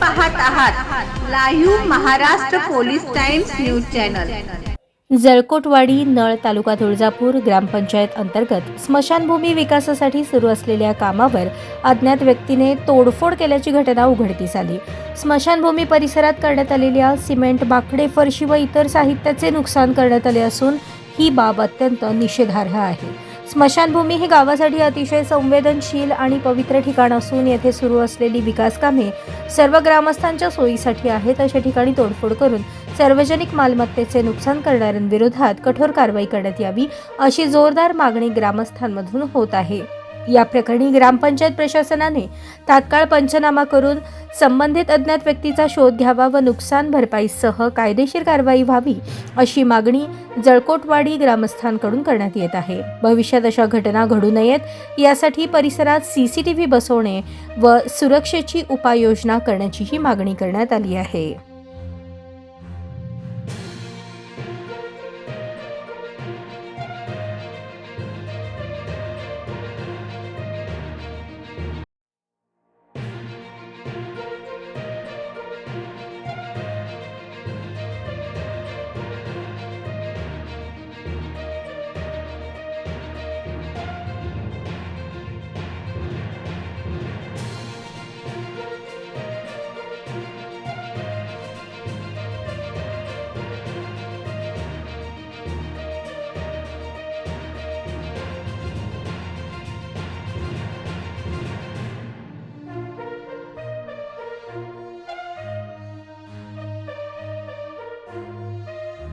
पाहत आहात live Maharashtra police times news channel. Jalkotwadi Nal taluka Tuljapur ग्रामपंचायत अंतर्गत स्मशानभूमी विकासासाठी सुरू असलेल्या कामावर अज्ञात व्यक्तीने तोडफोड केल्याची घटना उघडकीस आली। स्मशानभूमी परिसरात करण्यात आलेल्या सिमेंट, बाकडे, फरशी व इतर साहित्याचे नुकसान करण्यात आले असून ही बाब अत्यंत निषेधार्ह आहे। स्मशानभूमी ही गावासाठी अतिशय संवेदनशील आणि पवित्र ठिकाण असून येथे सुरू असलेली विकास कामे सर्व ग्रामस्थांच्या सोयीसाठी आहेत। अशा ठिकाणी तोडफोड करून सार्वजनिक मालमत्तेचे नुकसान करणाऱ्यांविरोधात कठोर कारवाई करण्यात यावी अशी जोरदार मागणी ग्रामस्थांमधून होत आहे। या प्रकरणी ग्रामपंचायत प्रशासनाने तात्काळ पंचनामा करून संबंधित अज्ञात व्यक्तीचा शोध घ्यावा व नुकसान भरपाईसह कायदेशीर कारवाई व्हावी अशी मागणी जळकोटवाडी ग्रामस्थांकडून करण्यात येत आहे। भविष्यात अशा घटना घडू नयेत यासाठी परिसरात CCTV बसवणे व सुरक्षेची उपाययोजना करण्याचीही मागणी करण्यात आली आहे।